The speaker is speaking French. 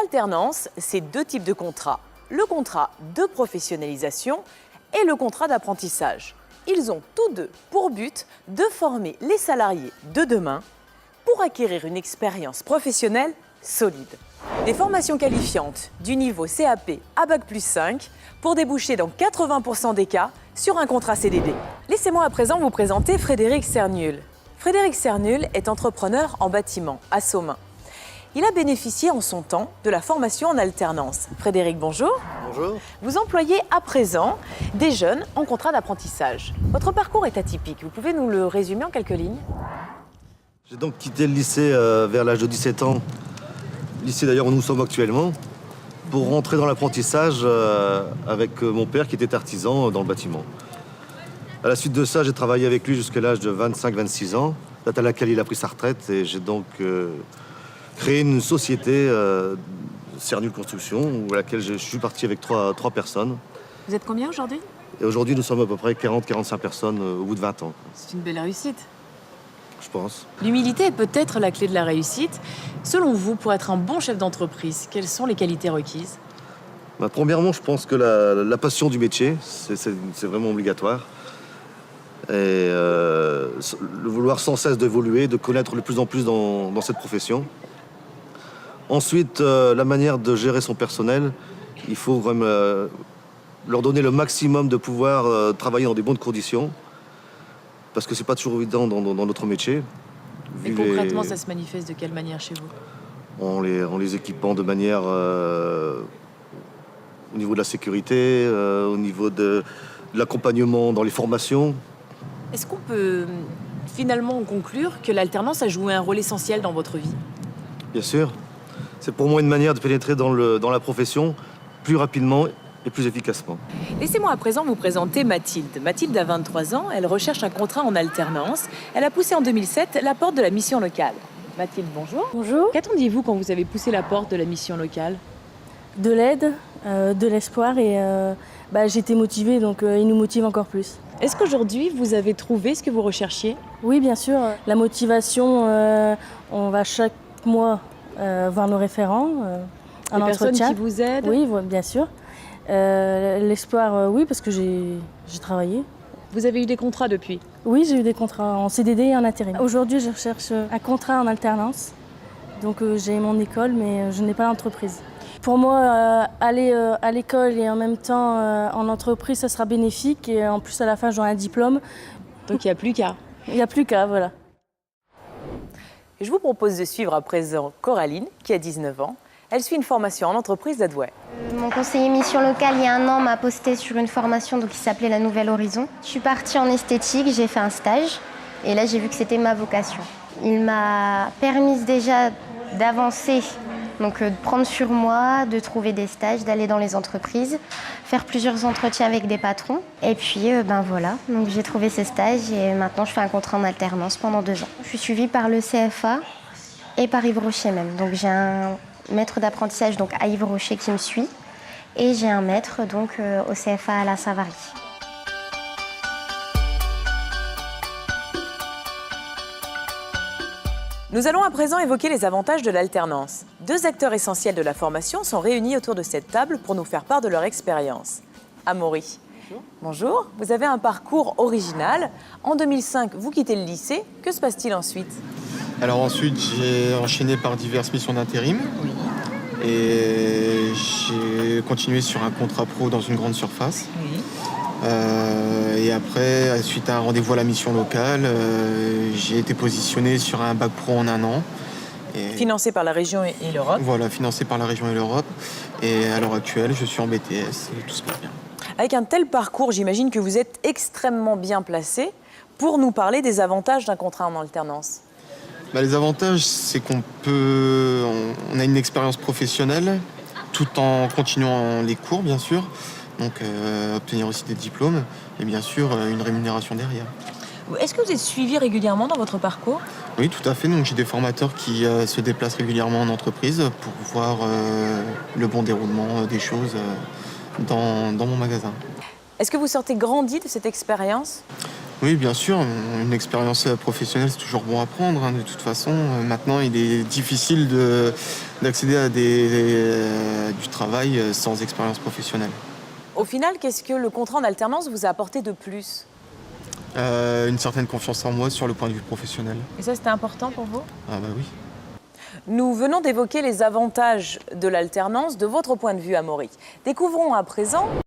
L'alternance, c'est deux types de contrats. Le contrat de professionnalisation et le contrat d'apprentissage. Ils ont tous deux pour but de former les salariés de demain pour acquérir une expérience professionnelle solide. Des formations qualifiantes du niveau CAP à Bac+5 pour déboucher dans 80% des cas sur un contrat CDD. Laissez-moi à présent vous présenter Frédéric Cernul. Frédéric Cernul est entrepreneur en bâtiment à Somain. Il a bénéficié en son temps de la formation en alternance. Frédéric, bonjour. Bonjour. Vous employez à présent des jeunes en contrat d'apprentissage. Votre parcours est atypique. Vous pouvez nous le résumer en quelques lignes? J'ai donc quitté le lycée vers l'âge de 17 ans, lycée d'ailleurs où nous sommes actuellement, pour rentrer dans l'apprentissage avec mon père qui était artisan dans le bâtiment. À la suite de ça, j'ai travaillé avec lui jusqu'à l'âge de 25-26 ans, date à laquelle il a pris sa retraite, et j'ai donc créé une société, Cernul Construction, à laquelle je suis parti avec trois personnes. Vous êtes combien aujourd'hui? Et aujourd'hui, nous sommes à peu près 40-45 personnes au bout de 20 ans. C'est une belle réussite. Je pense. L'humilité est peut-être la clé de la réussite. Selon vous, pour être un bon chef d'entreprise, quelles sont les qualités requises? Premièrement, je pense que la passion du métier, c'est vraiment obligatoire. Et le vouloir sans cesse d'évoluer, de connaître de plus en plus dans cette profession. Ensuite, la manière de gérer son personnel, il faut quand même leur donner le maximum de pouvoir travailler dans des bonnes conditions, parce que c'est pas toujours évident dans notre métier. Et concrètement, ça se manifeste de quelle manière chez vous? En les équipant de manière au niveau de la sécurité, au niveau de l'accompagnement dans les formations. Est-ce qu'on peut finalement conclure que l'alternance a joué un rôle essentiel dans votre vie? Bien sûr. C'est pour moi une manière de pénétrer dans la profession plus rapidement et plus efficacement. Laissez-moi à présent vous présenter Mathilde. Mathilde a 23 ans, elle recherche un contrat en alternance. Elle a poussé en 2007 la porte de la mission locale. Mathilde, bonjour. Bonjour. Qu'attendiez-vous quand vous avez poussé la porte de la mission locale? De l'aide, de l'espoir et j'ai été motivée, donc il nous motive encore plus. Est-ce qu'aujourd'hui, vous avez trouvé ce que vous recherchiez? Oui, bien sûr. La motivation, on va chaque mois voir nos référents, un Les personnes entretien. qui vous aident? Oui, bien sûr. L'espoir, oui, parce que j'ai travaillé. Vous avez eu des contrats depuis? Oui, j'ai eu des contrats en CDD et en intérim. Aujourd'hui, je recherche un contrat en alternance. Donc j'ai mon école, mais je n'ai pas d'entreprise. Pour moi, aller à l'école et en même temps en entreprise, ça sera bénéfique. Et en plus, à la fin, j'aurai un diplôme. Donc il n'y a plus qu'à. Il n'y a plus qu'à, voilà. Je vous propose de suivre à présent Coraline, qui a 19 ans. Elle suit une formation en entreprise d'Adouet. Mon conseiller mission locale, il y a un an, m'a posté sur une formation qui s'appelait La Nouvelle Horizon. Je suis partie en esthétique, j'ai fait un stage et là j'ai vu que c'était ma vocation. Il m'a permis déjà d'avancer, donc de prendre sur moi, de trouver des stages, d'aller dans les entreprises, faire plusieurs entretiens avec des patrons. Et puis voilà, donc j'ai trouvé ces stages et maintenant je fais un contrat en alternance pendant 2 ans. Je suis suivie par le CFA et par Yves Rocher même. Donc j'ai un maître d'apprentissage donc à Yves Rocher qui me suit et j'ai un maître donc au CFA à la Savary. Nous allons à présent évoquer les avantages de l'alternance. 2 acteurs essentiels de la formation sont réunis autour de cette table pour nous faire part de leur expérience. Amaury. Bonjour. Bonjour. Vous avez un parcours original. En 2005, vous quittez le lycée. Que se passe-t-il ensuite? Alors ensuite, j'ai enchaîné par diverses missions d'intérim. Oui. Et j'ai continué sur un contrat pro dans une grande surface. Oui. Et après, suite à un rendez-vous à la mission locale, j'ai été positionné sur un bac pro en 1 an. Et Financé par la région et l'Europe. voilà, financé par la région et l'Europe. Et à l'heure actuelle, je suis en BTS et tout se passe bien. Avec un tel parcours, j'imagine que vous êtes extrêmement bien placé pour nous parler des avantages d'un contrat en alternance. Les avantages, c'est qu'on a une expérience professionnelle tout en continuant les cours, bien sûr. Donc obtenir aussi des diplômes et bien sûr une rémunération derrière. Est-ce que vous êtes suivi régulièrement dans votre parcours? Oui, tout à fait. Donc j'ai des formateurs qui se déplacent régulièrement en entreprise pour voir le bon déroulement des choses dans mon magasin. Est-ce que vous sortez grandi de cette expérience? Oui, bien sûr, une expérience professionnelle, c'est toujours bon à prendre. De toute façon, maintenant, il est difficile d'accéder à du travail sans expérience professionnelle. Au final, qu'est-ce que le contrat en alternance vous a apporté de plus? Une certaine confiance en moi sur le point de vue professionnel. Et ça, c'était important pour vous? Ah bah oui. Nous venons d'évoquer les avantages de l'alternance de votre point de vue, Amaury. Découvrons à présent